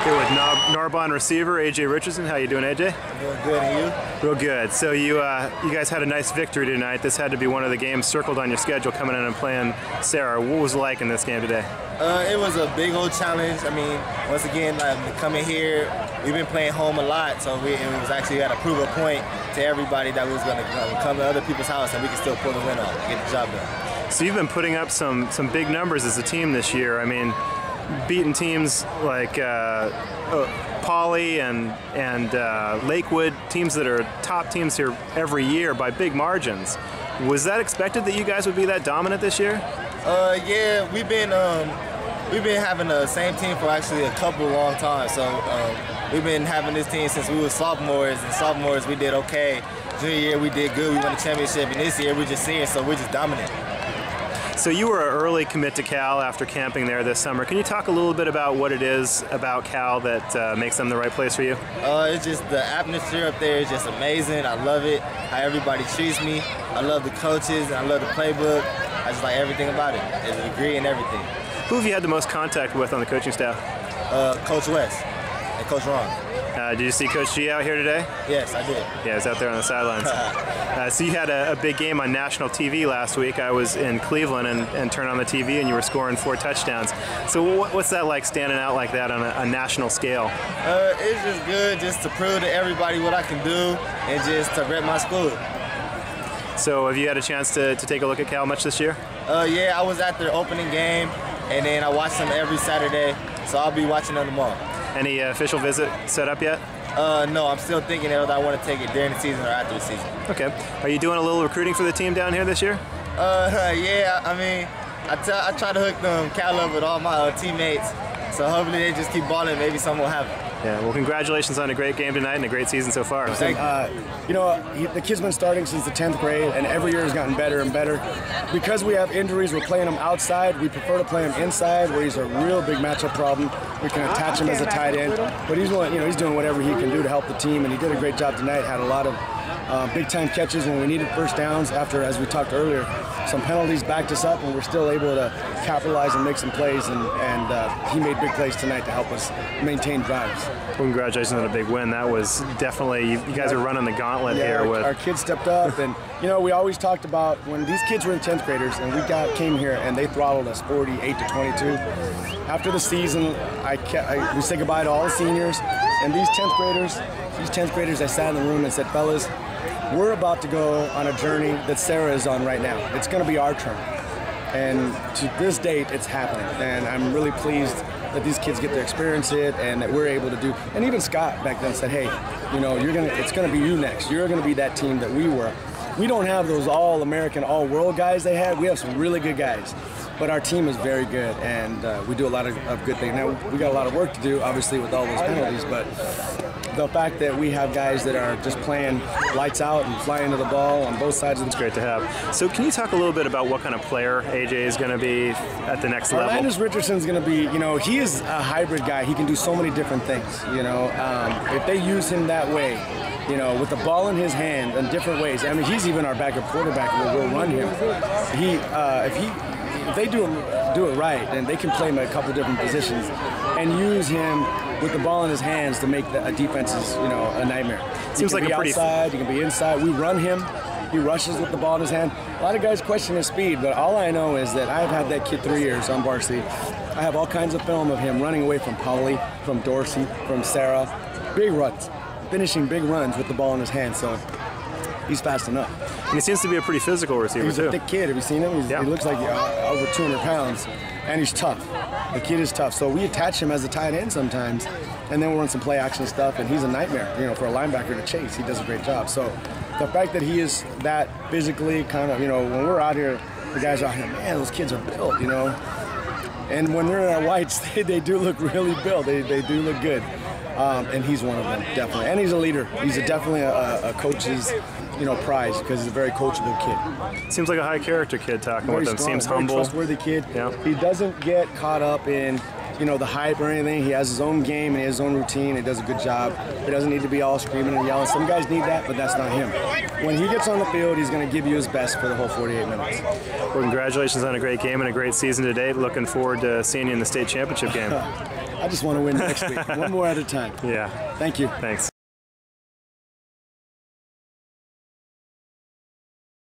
Here with Narbonne receiver AJ Richardson. How you doing, AJ? I'm doing good, and you? Real good. So you guys had a nice victory tonight. This had to be one of the games circled on your schedule coming in and playing Serra. What was it like in this game today? It was a big old challenge. I mean, once again, coming here, we've been playing home a lot, so it was actually got to prove a point to everybody that we was going to come to other people's house and we can still pull the win off and get the job done. So you've been putting up some big numbers as a team this year. I mean, beating teams like Poly and Lakewood, teams that are top teams here every year by big margins. Was that expected that you guys would be that dominant this year? Yeah, we've been having the same team for actually a couple long times. So we've been having this team since we were sophomores, and sophomores we did okay. Junior year we did good, we won the championship, and this year we're just seniors, so we're just dominant. So you were an early commit to Cal after camping there this summer. Can you talk a little bit about what it is about Cal that makes them the right place for you? It's just the atmosphere up there is just amazing. I love it, how everybody treats me. I love the coaches, and I love the playbook. I just like everything about it, the degree and everything. Who have you had the most contact with on the coaching staff? Coach West and Coach Ron. Did you see Coach G out here today? Yes, I did. Yeah, he was out there on the sidelines. So you had a big game on national TV last week. I was in Cleveland and turned on the TV, and you were scoring 4 touchdowns. So what's that like, standing out like that on a national scale? It's just good just to prove to everybody what I can do and just to rep my school. So have you had a chance to take a look at Cal much this year? Yeah, I was at their opening game, and then I watch them every Saturday, so I'll be watching them tomorrow. Any official visit set up yet? No, I'm still thinking whether I want to take it during the season or after the season. Okay. Are you doing a little recruiting for the team down here this year? Yeah, I mean, I try to hook them Cal up with all my teammates, so hopefully they just keep balling, maybe something will happen. Yeah, well, congratulations on a great game tonight and a great season so far. You know, the kid's been starting since the 10th grade, and every year has gotten better and better. Because we have injuries, we're playing him outside. We prefer to play him inside, where he's a real big matchup problem. We can attach him as a tight end, but he's doing whatever he can do to help the team, and he did a great job tonight. Had a lot of big-time catches when we needed first downs. After, as we talked earlier, some penalties backed us up, and we're still able to capitalize and make some plays. And he made big plays tonight to help us maintain drives. Well, congratulations on a big win. That was definitely, you guys are running the gauntlet here. Our kids stepped up, and we always talked about when these kids were in 10th graders, and we came here and they throttled us 48-22. After the season, we said goodbye to all the seniors, and these 10th graders, I sat in the room and said, fellas, we're about to go on a journey that Serra is on right now. It's going to be our turn. And to this date, it's happening. And I'm really pleased that these kids get to experience it and that we're able to do. And even Scott back then said, hey, it's going to be you next. You're going to be that team that we were. We don't have those all-American, all-world guys they had. We have some really good guys. But our team is very good, and we do a lot of good things. Now, we got a lot of work to do, obviously, with all those penalties, but the fact that we have guys that are just playing lights out and flying into the ball on both sides. It's great to have. So can you talk a little bit about what kind of player AJ is going to be at the next level? AJ Richardson's going to be, he is a hybrid guy. He can do so many different things, If they use him that way, with the ball in his hand in different ways. I mean, he's even our backup quarterback where we'll run him. If they do it right, then they can play him at a couple different positions and use him with the ball in his hands to make a defense a nightmare. Seems like a pretty outside, he can be inside. We run him. He rushes with the ball in his hand. A lot of guys question his speed, but all I know is that I've had that kid 3 years on varsity. I have all kinds of film of him running away from Poly, from Dorsey, from Serra. Big runs, finishing big runs with the ball in his hand. So he's fast enough. And he seems to be a pretty physical receiver, too. He's a thick kid. Have you seen him? Yeah. He looks like over 200 pounds, and he's tough. The kid is tough. So we attach him as a tight end sometimes, and then we'll run some play action stuff, and he's a nightmare, for a linebacker to chase. He does a great job. So the fact that he is that physically kind of, when we're out here, the guys are out here, man, those kids are built, And when they're in our whites, they do look really built. They do look good. And he's one of them, definitely. And he's a leader. He's definitely a coach's, prize because he's a very coachable kid. Seems like a high character kid talking with him. Seems humble. Trustworthy kid. Yeah. He doesn't get caught up in, the hype or anything. He has his own game and his own routine. He does a good job. He doesn't need to be all screaming and yelling. Some guys need that, but that's not him. When he gets on the field, he's going to give you his best for the whole 48 minutes. Well, congratulations on a great game and a great season to date. Looking forward to seeing you in the state championship game. I just want to win next week, one more at a time. Yeah. Thank you. Thanks.